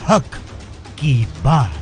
हक की बात।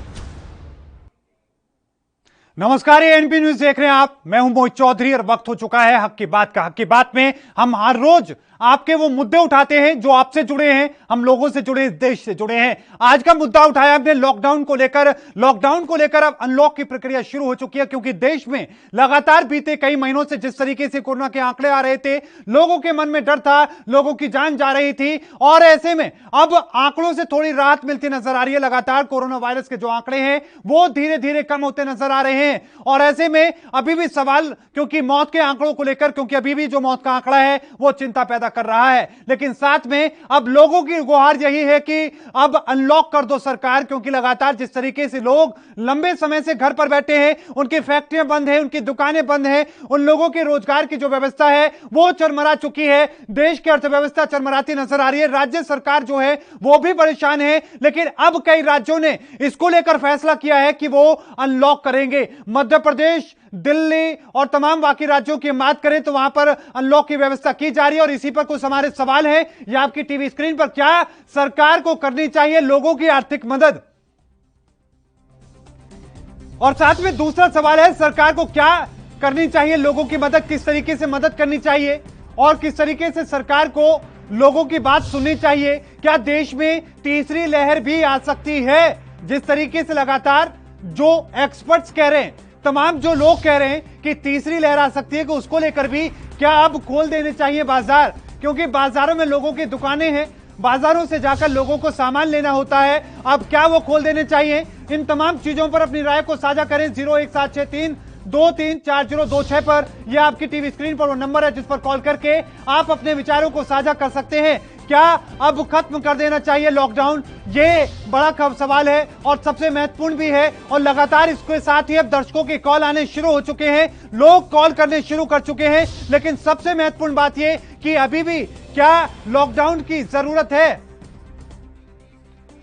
नमस्कार, ये एनपी न्यूज देख रहे हैं आप। मैं हूं मोहित चौधरी और वक्त हो चुका है हक की बात का। हक की बात में हम हर रोज आपके वो मुद्दे उठाते हैं जो आपसे जुड़े हैं, हम लोगों से जुड़े, इस देश से जुड़े हैं। आज का मुद्दा उठाया हमने लॉकडाउन को लेकर। लॉकडाउन को लेकर अब अनलॉक की प्रक्रिया शुरू हो चुकी है, क्योंकि देश में लगातार बीते कई महीनों से जिस तरीके से कोरोना के आंकड़े आ रहे थे, लोगों के मन में डर था, लोगों की जान जा रही थी, और ऐसे में अब आंकड़ों से थोड़ी राहत मिलती नजर आ रही है। लगातार कोरोना वायरस के जो आंकड़े हैं वो धीरे धीरे कम होते नजर आ रहे हैं। और ऐसे में अभी भी सवाल, क्योंकि मौत के आंकड़ों को लेकर, क्योंकि अभी भी जो मौत का आंकड़ा है वो चिंता पैदा कर रहा है, लेकिन साथ में अब लोगों की गुहार यही है कि अब अनलॉक कर दो सरकार, क्योंकि लगातार जिस तरीके से लोग लंबे समय से घर पर बैठे हैं, उनकी फैक्ट्रियां बंद हैं, उनकी दुकानें बंद हैं, उन लोगों के रोजगार की जो व्यवस्था है वो चरमरा चुकी है। देश की अर्थव्यवस्था चरमराती नजर आ रही है। राज्य सरकार जो है वो भी परेशान है, लेकिन अब कई राज्यों ने इसको लेकर फैसला किया है कि वो अनलॉक करेंगे। मध्य प्रदेश, दिल्ली और तमाम बाकी राज्यों की बात करें तो वहां पर अनलॉक की व्यवस्था की जा रही है। और इसी पर कुछ हमारे सवाल है या आपकी टीवी स्क्रीन पर। क्या सरकार को करनी चाहिए लोगों की आर्थिक मदद? और साथ में दूसरा सवाल है, सरकार को क्या करनी चाहिए लोगों की मदद, किस तरीके से मदद करनी चाहिए और किस तरीके से सरकार को लोगों की बात सुननी चाहिए? क्या देश में तीसरी लहर भी आ सकती है? जिस तरीके से लगातार जो एक्सपर्ट्स कह रहे हैं, तमाम जो लोग कह रहे हैं कि तीसरी लहर आ सकती है, कि उसको लेकर भी क्या अब खोल देने चाहिए बाजार? क्योंकि बाजारों में लोगों की दुकानें हैं, बाजारों से जाकर लोगों को सामान लेना होता है, अब क्या वो खोल देने चाहिए? इन तमाम चीजों पर अपनी राय को साझा करें 01763234026 पर। यह आपकी टीवी स्क्रीन पर वो नंबर है जिस पर कॉल करके आप अपने विचारों को साझा कर सकते हैं। क्या अब खत्म कर देना चाहिए लॉकडाउन? ये बड़ा सवाल है और सबसे महत्वपूर्ण भी है। और लगातार इसके साथ ही अब दर्शकों के कॉल आने शुरू हो चुके हैं, लोग कॉल करने शुरू कर चुके हैं, लेकिन सबसे महत्वपूर्ण बात यह कि अभी भी क्या लॉकडाउन की जरूरत है?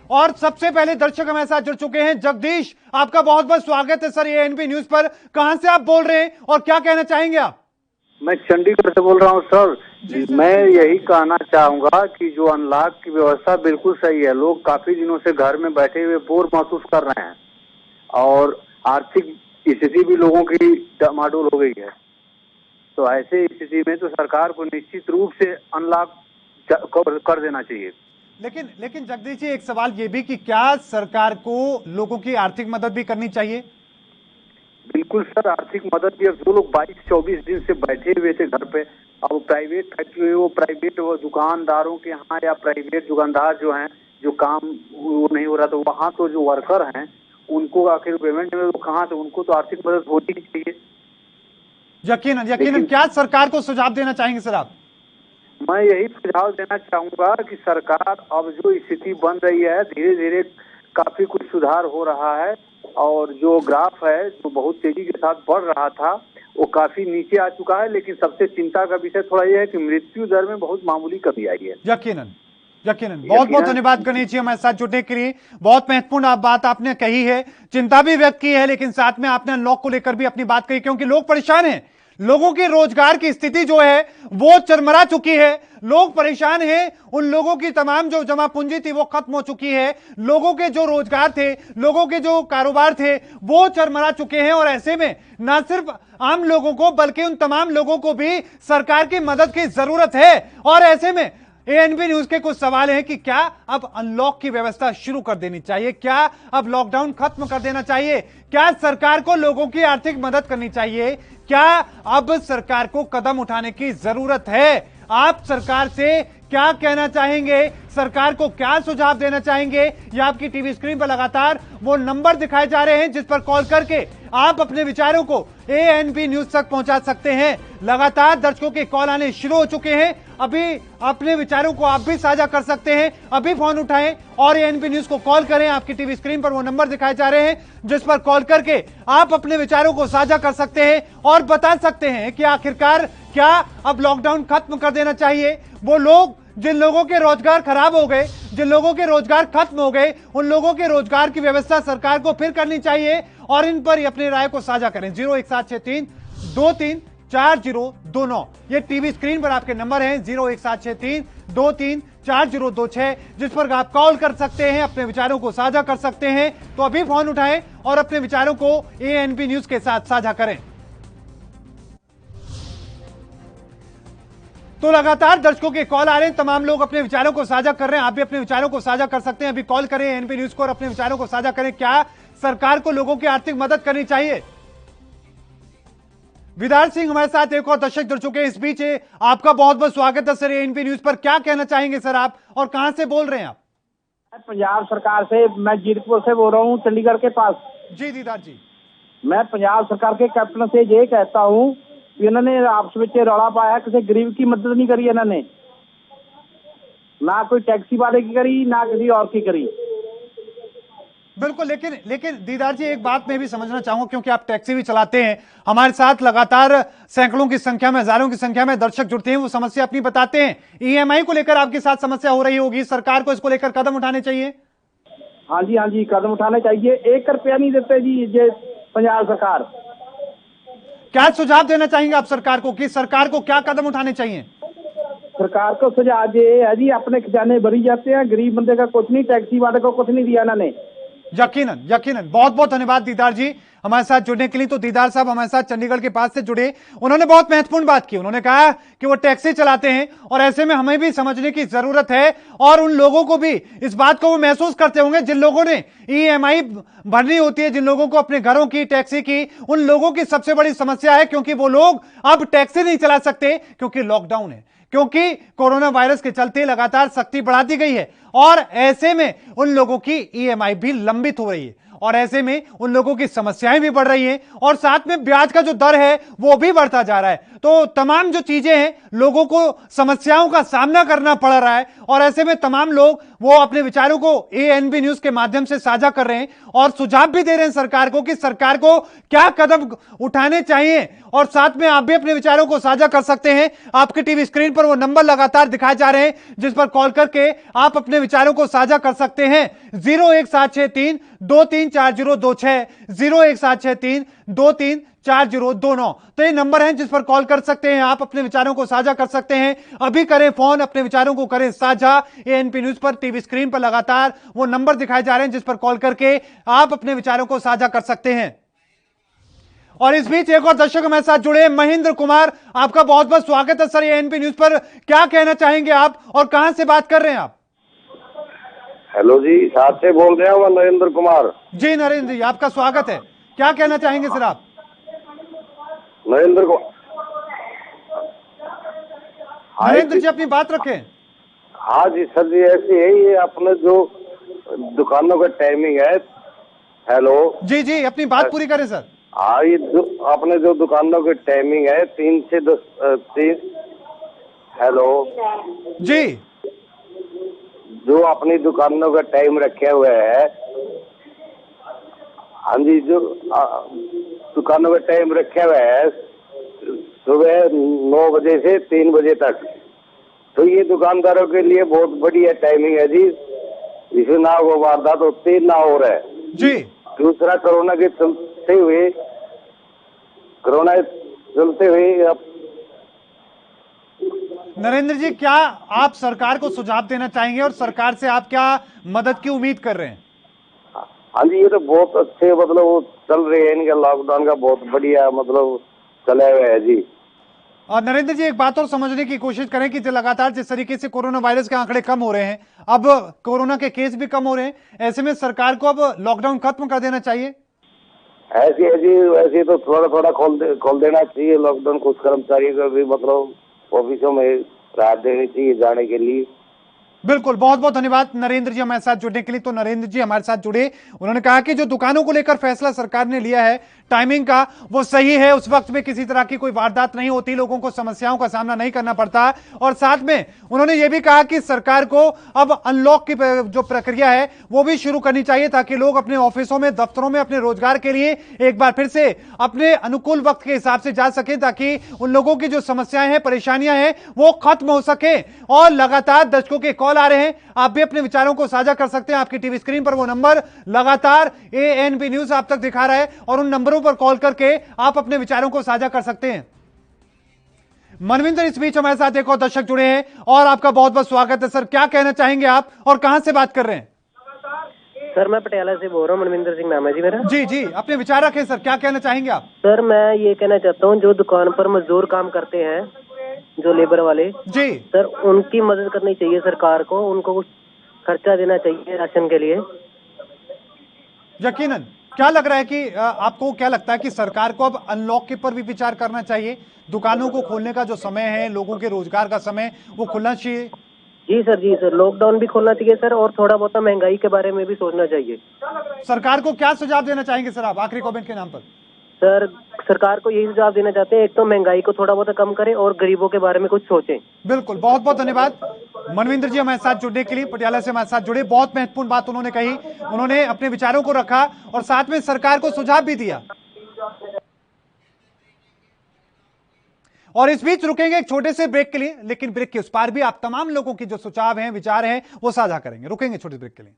और सबसे पहले दर्शक हमारे साथ जुड़ चुके हैं। जगदीश, आपका बहुत बहुत स्वागत है सर ये एनपी न्यूज पर। कहां से आप बोल रहे हैं और क्या कहना चाहेंगे आप? मैं चंडीगढ़ से बोल रहा हूं सर। मैं यही कहना चाहूंगा कि जो अनलॉक की व्यवस्था बिल्कुल सही है। लोग काफी दिनों से घर में बैठे हुए बोर महसूस कर रहे हैं और आर्थिक स्थिति भी लोगों की डामाडोल हो गई है। तो ऐसे स्थिति में तो सरकार को निश्चित रूप से अनलॉक कर देना चाहिए। लेकिन जगदीश जी, एक सवाल ये भी कि क्या सरकार को लोगों की आर्थिक मदद भी करनी चाहिए? बिल्कुल सर, आर्थिक मदद भी। अब जो लोग 22-24 दिन से बैठे हुए थे घर पे, अब प्राइवेट फैक्ट्री, वो प्राइवेट दुकानदारों के यहाँ या प्राइवेट दुकानदार जो हैं, जो काम वो नहीं हो रहा, तो वहाँ तो जो वर्कर हैं उनको आखिर पेमेंट में कहाँ से, उनको तो आर्थिक मदद होनी चाहिए। यकीनन क्या सरकार को सुझाव देना चाहेंगे सर आप? मैं यही सुझाव देना चाहूंगा कि सरकार अब जो स्थिति बन रही है, धीरे धीरे काफी कुछ सुधार हो रहा है और जो ग्राफ है जो बहुत तेजी के साथ बढ़ रहा था वो काफी नीचे आ चुका है। लेकिन सबसे चिंता का विषय थोड़ा यह है कि मृत्यु दर में बहुत मामूली कमी आई है। यकीनन बहुत बहुत धन्यवाद करनी चाहिए हमारे साथ जुड़ने के लिए। बहुत महत्वपूर्ण बात आपने कही है, चिंता भी व्यक्त की है, लेकिन साथ में आपने अनलॉक को लेकर भी अपनी बात कही, क्योंकि लोग परेशान हैं। लोगों के रोजगार की स्थिति जो है वो चरमरा चुकी है। लोग परेशान हैं, उन लोगों की तमाम जो जमा पूंजी थी वो खत्म हो चुकी है। लोगों के जो रोजगार थे, लोगों के जो कारोबार थे वो चरमरा चुके हैं। और ऐसे में ना सिर्फ आम लोगों को बल्कि उन तमाम लोगों को भी सरकार की मदद की जरूरत है। और ऐसे में एएनबी न्यूज के कुछ सवाल हैं कि क्या अब अनलॉक की व्यवस्था शुरू कर देनी चाहिए? क्या अब लॉकडाउन खत्म कर देना चाहिए? क्या सरकार को लोगों की आर्थिक मदद करनी चाहिए? क्या अब सरकार को कदम उठाने की जरूरत है? आप सरकार से क्या कहना चाहेंगे? सरकार को क्या सुझाव देना चाहेंगे? या आपकी टीवी स्क्रीन पर लगातार वो नंबर दिखाए जा रहे हैं जिस पर कॉल करके आप अपने विचारों को एएनबी न्यूज तक पहुंचा सकते हैं। लगातार दर्शकों के कॉल आने शुरू हो चुके हैं। अभी अपने विचारों को आप भी साझा कर सकते हैं। अभी फोन उठाएं और एएनबी न्यूज को कॉल करें। आपकी टीवी स्क्रीन पर वो नंबर दिखाए जा रहे हैं जिस पर कॉल करके आप अपने विचारों को साझा कर सकते हैं और बता सकते हैं कि आखिरकार क्या अब लॉकडाउन खत्म कर देना चाहिए? वो लोग जिन लोगों के रोजगार खराब हो गए, जिन लोगों के रोजगार खत्म हो गए, उन लोगों के रोजगार की व्यवस्था सरकार को फिर करनी चाहिए। और इन पर ही अपनी राय को साझा करें 01763234029। ये टीवी स्क्रीन पर आपके नंबर हैं 01763 234026, जिस पर आप कॉल कर सकते हैं, अपने विचारों को साझा कर सकते हैं। तो अभी फोन उठाएं और अपने विचारों को एएनपी न्यूज के साथ साझा करें। तो लगातार दर्शकों के कॉल आ रहे हैं, तमाम लोग अपने विचारों को साझा कर रहे हैं। आप भी अपने विचारों को साझा कर सकते हैं। अभी कॉल करें एएनपी न्यूज को और अपने विचारों को साझा करें। क्या सरकार को लोगों की आर्थिक मदद करनी चाहिए? विदार सिंह हमारे साथ एक और दर्शक जुड़ चुके हैं। इस बीच आपका बहुत बहुत स्वागत है सर एएनपी न्यूज पर। क्या कहना चाहेंगे सर आप, और कहां से बोल रहे हैं आप? पंजाब सरकार से, मैं जीतपुर से बोल रहा हूँ, चंडीगढ़ के पास। जी दीदार जी। मैं पंजाब सरकार के कैप्टन से ये कहता हूँ कि इन्होंने आपस में रौला पाया, किसी गरीब की मदद नहीं करी इन्होंने, ना कोई टैक्सी वाले की करी, ना किसी और की करी। बिल्कुल, लेकिन दीदार जी एक बात मैं भी समझना चाहूंगा, क्योंकि आप टैक्सी भी चलाते हैं, हमारे साथ लगातार सैकड़ों की संख्या में, हजारों की संख्या में दर्शक जुड़ते हैं, वो समस्या अपनी बताते हैं। ईएमआई को लेकर आपके साथ समस्या हो रही होगी, सरकार को इसको लेकर कदम उठाने चाहिए। हाँ जी, कदम उठाने चाहिए। 1 रुपया नहीं देते जी ये पंजाब सरकार। क्या सुझाव देना चाहेंगे आप सरकार को, कि सरकार को क्या कदम उठाने चाहिए? सरकार को सुझाव ये है जी, अपने खजाने भरी जाते हैं, गरीब बंदे का कुछ नहीं, टैक्सी वाले को कुछ नहीं दिया इन्होंने। यकीनन बहुत बहुत धन्यवाद दीदार जी हमारे साथ जुड़ने के लिए। तो दीदार साहब हमारे साथ चंडीगढ़ के पास से जुड़े, उन्होंने बहुत महत्वपूर्ण बात की। उन्होंने कहा कि वो टैक्सी चलाते हैं और ऐसे में हमें भी समझने की जरूरत है, और उन लोगों को भी इस बात को वो महसूस करते होंगे जिन लोगों ने ईएमआई भरनी होती है, जिन लोगों को अपने घरों की, टैक्सी की, उन लोगों की सबसे बड़ी समस्या है, क्योंकि वो लोग अब टैक्सी नहीं चला सकते, क्योंकि लॉकडाउन है, क्योंकि कोरोना वायरस के चलते लगातार सख्ती बढ़ा दी गई है, और ऐसे में उन लोगों की ईएमआई भी लंबित हो रही है, और ऐसे में उन लोगों की समस्याएं भी बढ़ रही हैं, और साथ में ब्याज का जो दर है वो भी बढ़ता जा रहा है। तो तमाम जो चीजें हैं, लोगों को समस्याओं का सामना करना पड़ रहा है, और ऐसे में तमाम लोग वो अपने विचारों को एएनपी न्यूज के माध्यम से साझा कर रहे हैं और सुझाव भी दे रहे हैं सरकार को कि सरकार को क्या कदम उठाने चाहिए। और साथ में आप भी अपने विचारों को साझा कर सकते हैं। आपके टीवी स्क्रीन पर वो नंबर लगातार दिखाए जा रहे हैं, जिस पर कॉल करके आप अपने विचारों को साझा कर सकते हैं। 01763 234026, 01763 तो ये नंबर है जिस पर कॉल कर सकते हैं, आप अपने विचारों को साझा कर सकते हैं। अभी करें फोन, अपने विचारों को करें साझा। एएनपी न्यूज पर टीवी स्क्रीन पर लगातार वो नंबर दिखाए जा रहे हैं जिस पर कॉल करके आप अपने विचारों को साझा कर सकते हैं। और इस बीच एक और दर्शक हमारे साथ जुड़े, महेंद्र कुमार, आपका बहुत बहुत स्वागत है सर एएनपी न्यूज पर। क्या कहना चाहेंगे आप, और कहां से बात कर रहे हैं आप? हेलो जी, साथ से बोल रहे हैं, मैं नरेंद्र कुमार। जी नरेंद्र जी, आपका स्वागत है। क्या कहना चाहेंगे सर आप? नरेंद्र जी अपनी बात रखें। हाँ जी सर जी, ऐसे है ये अपने जो दुकानों का टाइमिंग है। हेलो जी अपनी बात पूरी करें सर। हाँ, ये अपने जो दुकानों की टाइमिंग है 3 से 10। हेलो जी, जो अपनी दुकानों का टाइम रखे हुए है, हाँ जी, जो दुकानों का टाइम रखे हुए है सुबह 9 बजे से 3 बजे तक, तो ये दुकानदारों के लिए बहुत बढ़िया टाइमिंग है जी। इसमें ना वो वारदात होती ना हो रहा है जी। दूसरा, कोरोना चलते हुए अब नरेंद्र जी, क्या आप सरकार को सुझाव देना चाहेंगे, और सरकार से आप क्या मदद की उम्मीद कर रहे हैं? हाँ जी, ये तो बहुत अच्छे मतलब वो चल रहे हैं, इनका लॉकडाउन का बहुत बढ़िया मतलब चले हुए है जी। और नरेंद्र जी एक बात और समझने की कोशिश करें कि जो लगातार जिस तरीके से कोरोना वायरस के आंकड़े कम हो रहे हैं, अब कोरोना के केस भी कम हो रहे हैं, ऐसे में सरकार को अब लॉकडाउन खत्म कर देना चाहिए। ऐसे तो थोड़ा खोल देना चाहिए लॉकडाउन। कुछ कर्मचारियों को भी मतलब ऑफिसों में राहत देनी चाहिए जाने के लिए। बिल्कुल, बहुत बहुत धन्यवाद नरेंद्र जी हमारे साथ जुड़ने के लिए। तो नरेंद्र जी हमारे साथ जुड़े, उन्होंने कहा कि जो दुकानों को लेकर फैसला सरकार ने लिया है टाइमिंग का, वो सही है। उस वक्त में किसी तरह की कोई वारदात नहीं होती, लोगों को समस्याओं का सामना नहीं करना पड़ता। और साथ में उन्होंने ये भी कहा कि सरकार को अब अनलॉक की जो प्रक्रिया है वो भी शुरू करनी चाहिए, ताकि लोग अपने ऑफिसों में, दफ्तरों में अपने रोजगार के लिए एक बार फिर से अपने अनुकूल वक्त के हिसाब से जा सके, ताकि उन लोगों की जो समस्याएं हैं, परेशानियां हैं, वो खत्म हो सके। और लगातार दर्शकों के कॉल आ रहे हैं, आप भी अपने विचारों को साझा कर सकते हैं। आपकी टीवी स्क्रीन पर वो नंबर लगातार एएनपी न्यूज आप तक दिखा रहा है, और उन नंबरों पर कॉल करके आप अपने विचारों को साझा कर सकते हैं। मनविंदर इस बीच हमारे साथ एक और दर्शक जुड़े हैं और आपका बहुत बहुत स्वागत है सर। क्या कहना चाहेंगे आप और कहां से बात कर रहे हैं? सर मैं पटियाला से बोल रहा हूँ, मनविंदर सिंह नाम है जी मेरा। जी जी, अपने विचार रखें सर, क्या कहना चाहेंगे आप? सर मैं ये कहना चाहता हूँ, जो दुकान पर मजदूर काम करते हैं, जो लेबर वाले जी सर, उनकी मदद करनी चाहिए सरकार को, उनको कुछ खर्चा देना चाहिए राशन के लिए। यकीनन। क्या लग रहा है कि आपको क्या लगता है कि सरकार को अब अनलॉक के पर भी विचार करना चाहिए? दुकानों को खोलने का जो समय है, लोगों के रोजगार का समय, वो खुलना चाहिए। जी सर, लॉकडाउन भी खोलना चाहिए सर, और थोड़ा बहुत महंगाई के बारे में भी सोचना चाहिए। सरकार को क्या सुझाव देना चाहेंगे सर आप आखिरी कमेंट के नाम पर? सर सरकार को यही सुझाव देना चाहते हैं, एक तो महंगाई को थोड़ा बहुत कम करें और गरीबों के बारे में कुछ सोचें। बिल्कुल, बहुत बहुत धन्यवाद मनविंदर जी हमारे साथ जुड़ने के लिए, पटियाला से हमारे साथ जुड़े। बहुत महत्वपूर्ण बात उन्होंने कही, उन्होंने अपने विचारों को रखा और साथ में सरकार को सुझाव भी दिया। और इस बीच रुकेंगे एक छोटे से ब्रेक के लिए, लेकिन ब्रेक के उस पार भी आप तमाम लोगों की जो सुझाव हैं, विचार हैं, वो साझा करेंगे। रुकेंगे छोटे ब्रेक के लिए।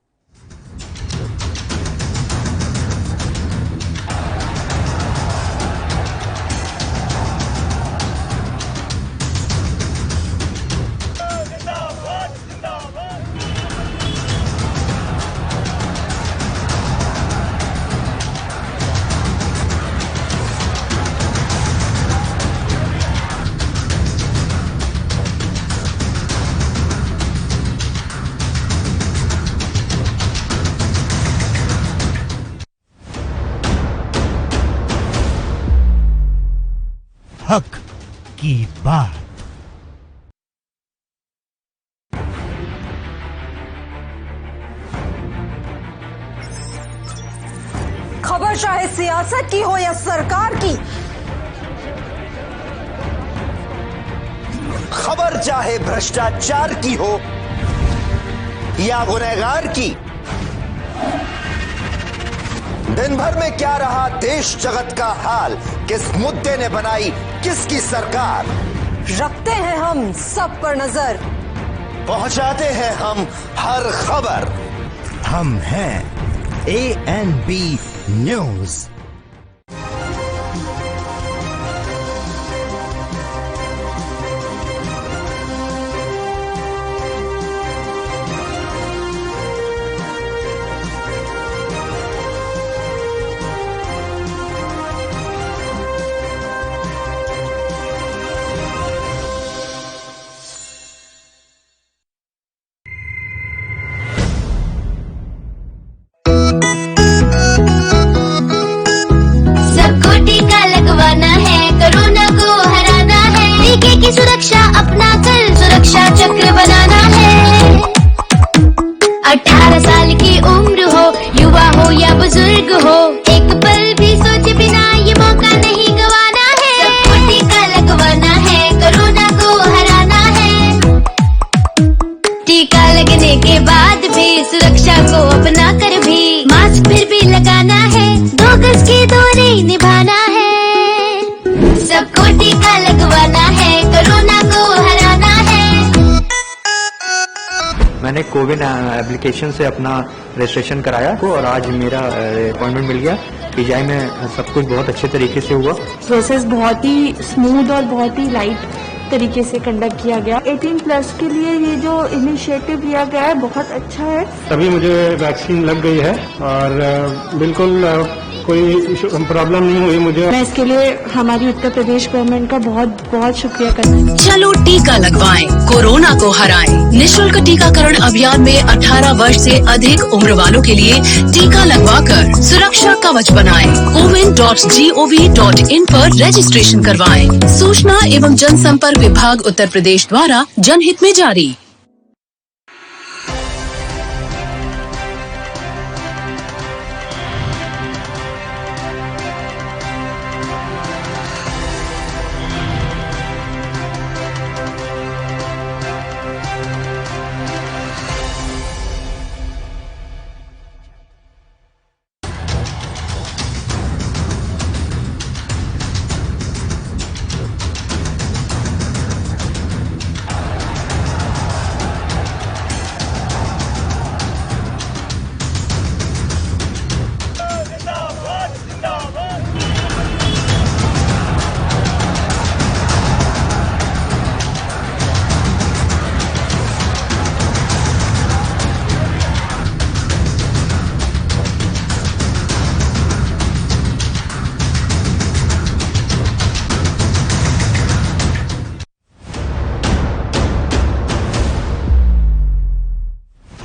हक की बात। खबर चाहे सियासत की हो या सरकार की, खबर चाहे भ्रष्टाचार की हो या गुनहगार की, दिन भर में क्या रहा देश जगत का हाल, किस मुद्दे ने बनाई किसकी सरकार, रखते हैं हम सब पर नजर, पहुंचाते हैं हम हर खबर। हम हैं ANB न्यूज। की सुरक्षा अपना कर सुरक्षा चक्र बनाना है। 18 साल की उम्र हो, युवा हो या बुजुर्ग हो, एक पल भी सोचे बिना ये मौका नहीं गंवाना है। सबको टीका लगवाना है, कोरोना को हराना है। टीका लगने के बाद भी सुरक्षा को अपना कर भी मास्क फिर भी लगाना है, 2 गज की दूरी निभाना है। सबको टीका लगवाना है, कोरोना को हराना है। मैंने कोविन एप्लीकेशन से अपना रजिस्ट्रेशन कराया और आज मेरा अपॉइंटमेंट मिल गया। पीजीआई में सब कुछ बहुत अच्छे तरीके से हुआ। प्रोसेस बहुत ही स्मूथ और बहुत ही लाइट तरीके से कंडक्ट किया गया। 18+ के लिए ये जो इनिशिएटिव लिया गया है बहुत अच्छा है। तभी मुझे वैक्सीन लग गई है और बिल्कुल कोई प्रॉब्लम नहीं हुई मुझे। मैं इसके लिए हमारी उत्तर प्रदेश गवर्नमेंट का बहुत बहुत शुक्रिया करना। चलो टीका लगवाएं, कोरोना को हराएं। निःशुल्क टीकाकरण अभियान में 18 वर्ष से अधिक उम्र वालों के लिए टीका लगवाकर सुरक्षा कवच बनाएं। covid.gov.in पर रजिस्ट्रेशन करवाएं। सूचना एवं जनसंपर्क विभाग उत्तर प्रदेश द्वारा जनहित में जारी।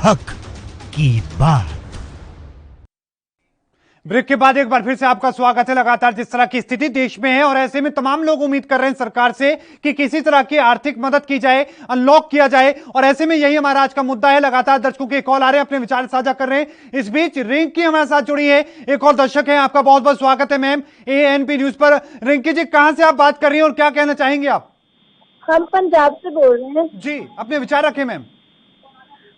हक की बात। ब्रेक के बाद एक बार फिर से आपका स्वागत है। लगातार जिस तरह की स्थिति देश में है और ऐसे में तमाम लोग उम्मीद कर रहे हैं सरकार से कि किसी तरह की आर्थिक मदद की जाए, अनलॉक किया जाए, और ऐसे में यही हमारा आज का मुद्दा है। लगातार दर्शकों के कॉल आ रहे हैं, अपने विचार साझा कर रहे हैं। इस बीच रिंकी हमारे साथ जुड़ी है, एक और दर्शक है। आपका बहुत बहुत स्वागत है मैम ANP न्यूज पर। रिंकी जी, कहां से आप बात कर रही हैं और क्या कहना चाहेंगे आप? हम पंजाब से बोल रहे हैं जी, अपने विचार रखें मैम।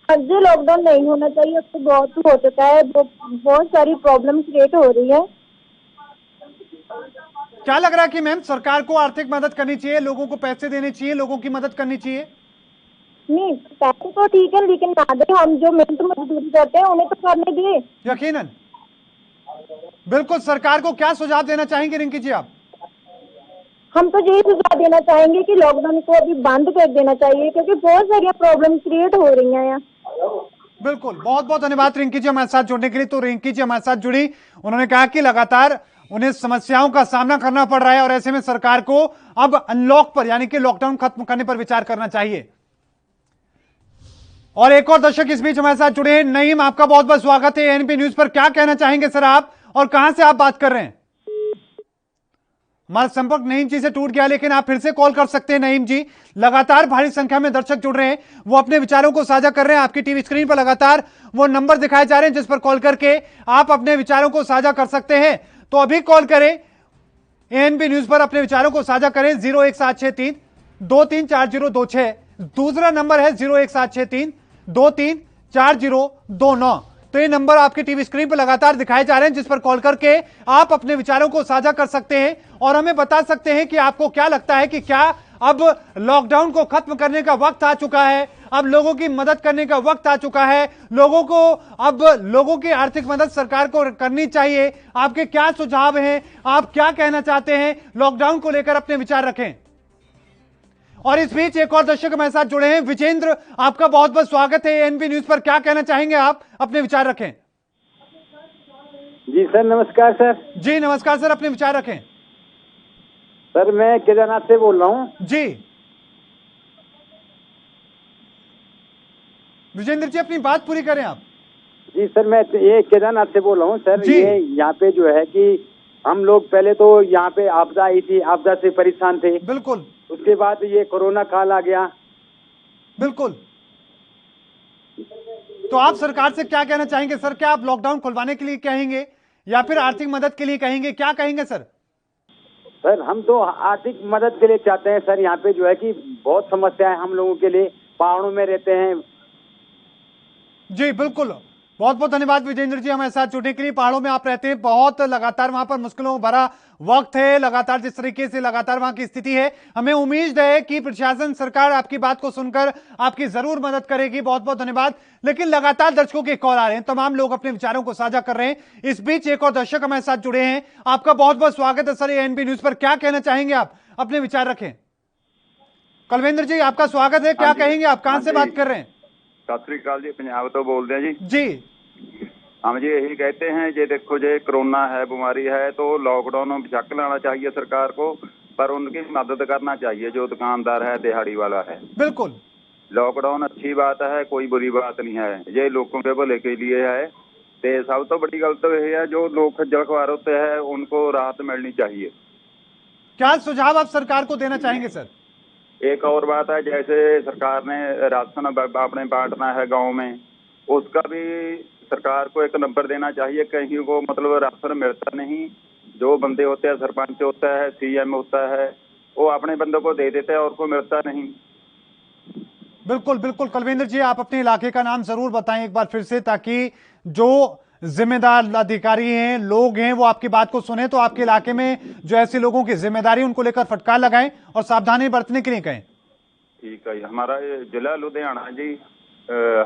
जी, लॉकडाउन नहीं होना चाहिए, अब तो बहुत हो चुका है, बहुत सारी प्रॉब्लम क्रिएट हो रही है। क्या लग रहा है कि मैम सरकार को आर्थिक मदद करनी चाहिए, लोगों को पैसे देने चाहिए, लोगों की मदद करनी चाहिए? नहीं, पैसे तो ठीक है, लेकिन ना दे, हम जो मेहनत मजदूरी करते हैं उन्हें तो करने दिए। यकीनन, बिल्कुल। सरकार को क्या सुझाव देना चाहेंगे रिंकी जी आप? हम तो यही सुझाव देना चाहेंगे कि लॉकडाउन को अभी बंद कर देना चाहिए, क्योंकि बहुत सारी प्रॉब्लम क्रिएट हो रही हैं यहाँ। बिल्कुल, बहुत बहुत धन्यवाद रिंकी जी हमारे साथ जुड़ने के लिए। तो रिंकी जी हमारे साथ जुड़ी, उन्होंने कहा कि लगातार उन्हें समस्याओं का सामना करना पड़ रहा है और ऐसे में सरकार को अब अनलॉक पर, यानी कि लॉकडाउन खत्म करने पर विचार करना चाहिए। और एक और दर्शक इस बीच हमारे साथ जुड़े हैं। नईम, आपका बहुत बहुत स्वागत है ANP न्यूज पर। क्या कहना चाहेंगे सर आप, और कहां से आप बात कर रहे हैं? हमारा संपर्क नईम जी से टूट गया, लेकिन आप फिर से कॉल कर सकते हैं नईम जी। लगातार भारी संख्या में दर्शक जुड़ रहे हैं, वो अपने विचारों को साझा कर रहे हैं। आपकी टीवी स्क्रीन पर लगातार वो नंबर दिखाए जा रहे हैं जिस पर कॉल करके आप अपने विचारों को साझा कर सकते हैं। तो अभी कॉल करें ANP न्यूज पर, अपने विचारों को साझा करें। 01763 234026 दूसरा नंबर है 01763 234029। तो ये नंबर आपकी टीवी स्क्रीन पर लगातार दिखाए जा रहे हैं जिस पर कॉल करके आप अपने विचारों को साझा कर सकते हैं और हमें बता सकते हैं कि आपको क्या लगता है कि क्या अब लॉकडाउन को खत्म करने का वक्त आ चुका है, अब लोगों की मदद करने का वक्त आ चुका है, लोगों को अब लोगों की आर्थिक मदद सरकार को करनी चाहिए। आपके क्या सुझाव हैं, आप क्या कहना चाहते हैं, लॉकडाउन को लेकर अपने विचार रखें। और इस बीच एक और दर्शक हमारे साथ जुड़े हैं। विजेंद्र, आपका बहुत बहुत स्वागत है ANP न्यूज पर। क्या कहना चाहेंगे आप, अपने विचार रखें। जी सर, नमस्कार सर। जी नमस्कार सर, अपने विचार रखें। सर मैं केदारनाथ से बोल रहा हूँ। जी विजेंद्र जी, अपनी बात पूरी करें आप। जी सर, मैं ये केदारनाथ से बोल रहा हूँ सर। ये यहाँ पे जो है कि हम लोग पहले तो यहाँ पे आपदा आई थी, आपदा से परेशान थे। बिल्कुल। उसके बाद ये कोरोना काल आ गया। बिल्कुल। तो आप सरकार से क्या कहना चाहेंगे सर? क्या आप लॉकडाउन खुलवाने के लिए कहेंगे या फिर आर्थिक मदद के लिए कहेंगे, क्या कहेंगे सर? सर हम तो आर्थिक मदद के लिए चाहते हैं सर। यहाँ पे जो है कि बहुत समस्या है हम लोगों के लिए, पहाड़ों में रहते हैं। जी बिल्कुल, बहुत बहुत धन्यवाद विजेंद्र जी हमारे साथ जुड़ने के लिए। पहाड़ों में आप रहते हैं, बहुत लगातार वहां पर मुश्किलों भरा वक्त है, लगातार जिस तरीके से लगातार वहां की स्थिति है, हमें उम्मीद है कि प्रशासन, सरकार आपकी बात को सुनकर आपकी जरूर मदद करेगी। बहुत बहुत धन्यवाद। लेकिन लगातार दर्शकों के कॉल आ रहे हैं, तमाम लोग अपने विचारों को साझा कर रहे हैं। इस बीच एक और दर्शक हमारे साथ जुड़े हैं। आपका बहुत बहुत स्वागत है सर ANP न्यूज पर। क्या कहना चाहेंगे आप, अपने विचार रखें। कुलविंदर जी, आपका स्वागत है। क्या कहेंगे आप, कहां से बात कर रहे हैं? सत श्री अकाल जी, पंजाब तो बोलते हैं जी। जी हम जी यही कहते हैं, जे देखो जे कोरोना है, बीमारी है, तो लॉकडाउन बेशक लाना चाहिए सरकार को, पर उनकी मदद करना चाहिए जो दुकानदार है, दिहाड़ी वाला है। बिल्कुल, लॉकडाउन अच्छी बात है, कोई बुरी बात नहीं है, ये लोगों के भले के लिए है। ते सब तो बड़ी गल तो यह है जो लोग खज्जल खुआर होते हैं उनको राहत मिलनी चाहिए। क्या सुझाव आप सरकार को देना चाहेंगे सर? एक और बात है, जैसे सरकार ने राशन अपने बांटना है गाँव में, उसका भी सरकार को एक नंबर देना चाहिए। कहीं को मतलब राशन मिलता नहीं, जो बंदे होते हैं, सरपंच होता है, CM होता है, वो अपने बंदों को दे देते हैं और को मिलता नहीं। बिल्कुल बिल्कुल। कुलविंदर जी, आप अपने इलाके का नाम जरूर बताएं एक बार फिर से, ताकि जो जिम्मेदार अधिकारी हैं, लोग हैं, वो आपकी बात को सुने, तो आपके इलाके में जो ऐसे लोगों की जिम्मेदारी उनको लेकर फटकार लगाएं और सावधानी बरतने के लिए कहें। ठीक है, हमारा जिला लुधियाना जी,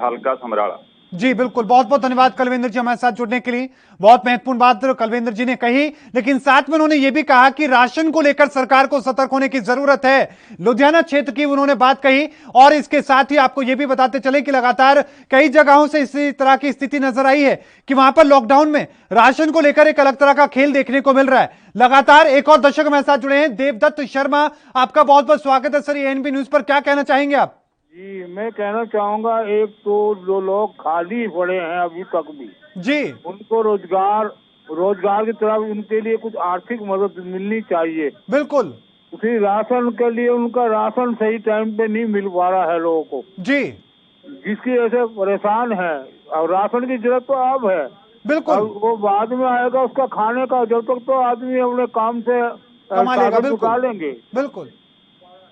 हल्का समराला। जी बिल्कुल, बहुत बहुत धन्यवाद कुलविंदर जी हमारे साथ जुड़ने के लिए। बहुत महत्वपूर्ण बात कुलविंदर जी ने कही, लेकिन साथ में उन्होंने ये भी कहा कि राशन को लेकर सरकार को सतर्क होने की जरूरत है। लुधियाना क्षेत्र की उन्होंने बात कही और इसके साथ ही आपको यह भी बताते चले कि लगातार कई जगहों से इसी तरह की स्थिति नजर आई है कि वहां पर लॉकडाउन में राशन को लेकर एक अलग तरह का खेल देखने को मिल रहा है। लगातार एक और दर्शक हमारे साथ जुड़े हैं, देवदत्त शर्मा, आपका बहुत बहुत स्वागत है सर ANP न्यूज पर। क्या कहना चाहेंगे आप? जी, मैं कहना चाहूँगा, एक तो जो लोग खाली पड़े हैं अभी तक भी जी, उनको रोजगार की तरफ उनके लिए कुछ आर्थिक मदद मिलनी चाहिए। बिल्कुल। उसी राशन के लिए उनका राशन सही टाइम पे नहीं मिल पा रहा है लोगों को, जी, जिसकी वजह से परेशान है। और राशन की जरूरत तो अब है, बिल्कुल, वो बाद में आएगा उसका खाने का, जब तक तो आदमी अपने काम से कमा लेगा, साधन चुका लेंगे। बिल्कुल।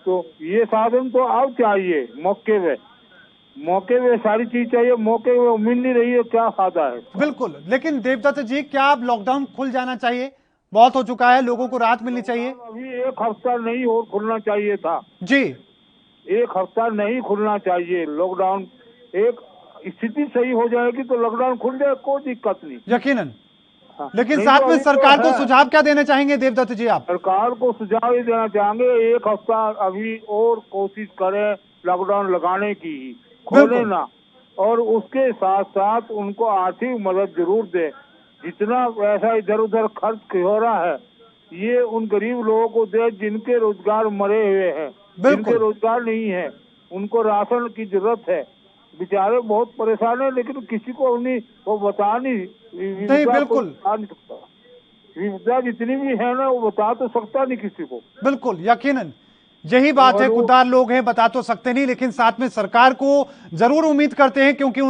तो ये साधन तो अब चाहिए, मौके पे सारी चीज चाहिए, मौके पे मिल नहीं रही है, क्या फायदा है। बिल्कुल, लेकिन देवदत्त जी, क्या अब लॉकडाउन खुल जाना चाहिए? बहुत हो चुका है, लोगों को राहत मिलनी चाहिए। अभी एक हफ्ता नहीं और खुलना चाहिए था जी, एक हफ्ता नहीं खुलना चाहिए लॉकडाउन। एक स्थिति सही हो जाएगी तो लॉकडाउन खुल जाए, कोई दिक्कत नहीं, यकीनन। हाँ। लेकिन नहीं साथ तो में अभी सरकार तो को है। सुझाव क्या देना चाहेंगे देवदत्त जी आप? सरकार को सुझाव ये देना चाहेंगे, एक हफ्ता अभी और कोशिश करें लॉकडाउन लगाने की, खोले ना, और उसके साथ साथ उनको आर्थिक मदद जरूर दे। जितना पैसा इधर उधर खर्च हो रहा है, ये उन गरीब लोगों को दे जिनके रोजगार मरे हुए हैं, जिनके रोजगार नहीं है, उनको राशन की जरूरत है। बेचारे बहुत परेशान है, लेकिन किसी को नहीं, वो बता नहीं बिल्कुल बता नहीं सकता। विपदा जितनी भी है ना, वो बता तो सकता नहीं किसी को। बिल्कुल, यकीनन यही बात है, खुददार लोग हैं, बता तो सकते नहीं, लेकिन साथ में सरकार को जरूर उम्मीद करते हैं, क्योंकि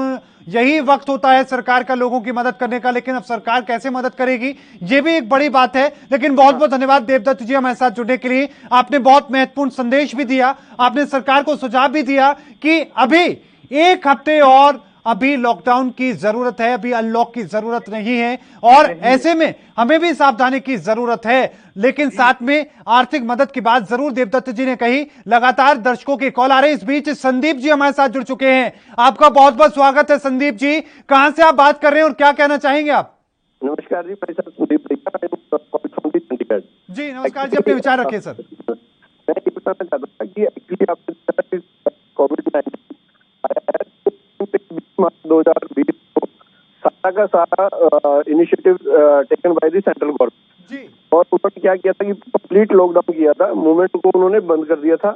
यही वक्त होता है सरकार का लोगों की मदद करने का। लेकिन अब सरकार कैसे मदद करेगी, ये भी एक बड़ी बात है। लेकिन बहुत बहुत धन्यवाद देवदत्त जी हमारे साथ जुड़ने के लिए। आपने बहुत महत्वपूर्ण संदेश भी दिया, आपने सरकार को सुझाव भी दिया कि अभी एक हफ्ते और अभी लॉकडाउन की जरूरत है, अभी अनलॉक की जरूरत नहीं है, और ऐसे में हमें भी सावधानी की जरूरत है। लेकिन साथ में आर्थिक मदद की बात जरूर देवदत्त जी ने कही। लगातार दर्शकों के कॉल आ रहे हैं, इस बीच संदीप जी हमारे साथ जुड़ चुके हैं। आपका बहुत बहुत स्वागत है संदीप जी। कहां से आप बात कर रहे हैं और क्या कहना चाहेंगे आप? नमस्कार जी, मेरे साथ संदीप चंडीगढ़। जी नमस्कार जी, अपने विचार रखिए सर। मैं ये बताना चाहता था कि एक्चुअली आपने कोविड-19 आया है, 20 मार्च 2020 को सारा का सारा initiative taken by the central government, और उन्होंने क्या किया था कि कंप्लीट लॉकडाउन किया था, मूवमेंट को उन्होंने बंद कर दिया था,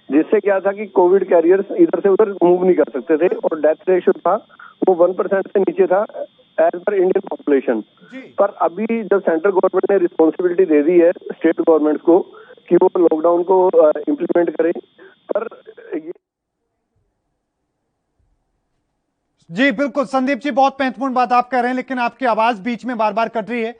जिससे क्या था कि कोविड कैरियर्स इधर से उधर मूव नहीं कर सकते थे, और डेथ रेशियो था वो 1% से नीचे था एज पर इंडियन पॉपुलेशन। पर अभी जब सेंट्रल गवर्नमेंट ने रिस्पॉन्सिबिलिटी दे दी है स्टेट गवर्नमेंट को कि वो लॉकडाउन को इम्प्लीमेंट करें, पर ये जी बिल्कुल संदीप जी, बहुत महत्वपूर्ण बात आप कह रहे हैं, लेकिन आपकी आवाज बीच में बार बार कट रही है।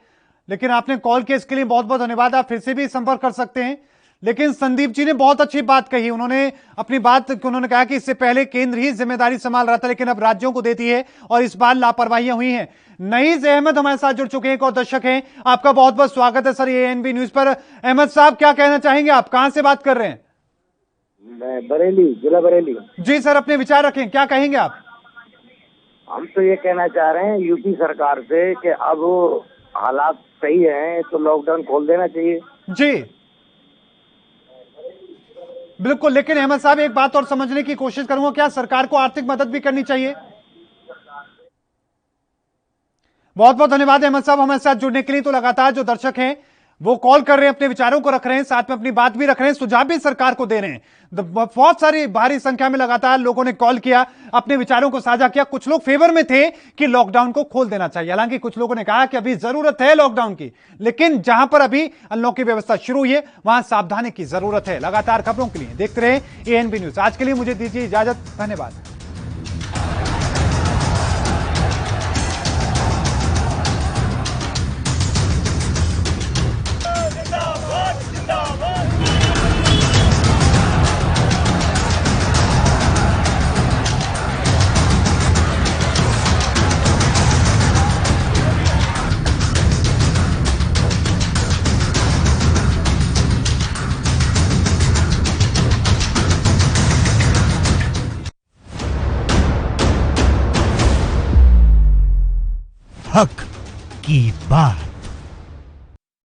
लेकिन आपने कॉल किया, इसके लिए बहुत बहुत धन्यवाद। आप फिर से भी संपर्क कर सकते हैं। लेकिन संदीप जी ने बहुत अच्छी बात कही, उन्होंने अपनी बात उन्होंने कहा कि इससे पहले केंद्र ही जिम्मेदारी संभाल रहा था, लेकिन अब राज्यों को देती है, और इस बार लापरवाहियां हुई हैं। नईज अहमद हमारे साथ जुड़ चुके हैं, एक और दर्शक हैं। आपका बहुत बहुत स्वागत है सर एएनबी न्यूज पर। अहमद साहब, क्या कहना चाहेंगे आप? कहां से बात कर रहे हैं? मैं बरेली, जिला बरेली। जी सर, अपने विचार रखें, क्या कहेंगे आप? हम तो ये कहना चाह रहे हैं यूपी सरकार से कि अब हालात सही हैं तो लॉकडाउन खोल देना चाहिए। जी बिल्कुल, लेकिन अहमद साहब एक बात और समझने की कोशिश करूंगा, क्या सरकार को आर्थिक मदद भी करनी चाहिए? बहुत बहुत धन्यवाद अहमद साहब हमारे साथ जुड़ने के लिए। तो लगातार जो दर्शक हैं वो कॉल कर रहे हैं, अपने विचारों को रख रहे हैं, साथ में अपनी बात भी रख रहे हैं, सुझाव भी सरकार को दे रहे हैं। बहुत सारी भारी संख्या में लगातार लोगों ने कॉल किया, अपने विचारों को साझा किया। कुछ लोग फेवर में थे कि लॉकडाउन को खोल देना चाहिए, हालांकि कुछ लोगों ने कहा कि अभी जरूरत है लॉकडाउन की, लेकिन जहां पर अभी अनलॉक की व्यवस्था शुरू हुई है वहां सावधानी की जरूरत है। लगातार खबरों के लिए देखते रहे एएनबी न्यूज। आज के लिए मुझे दीजिए इजाजत, धन्यवाद। हक की बात।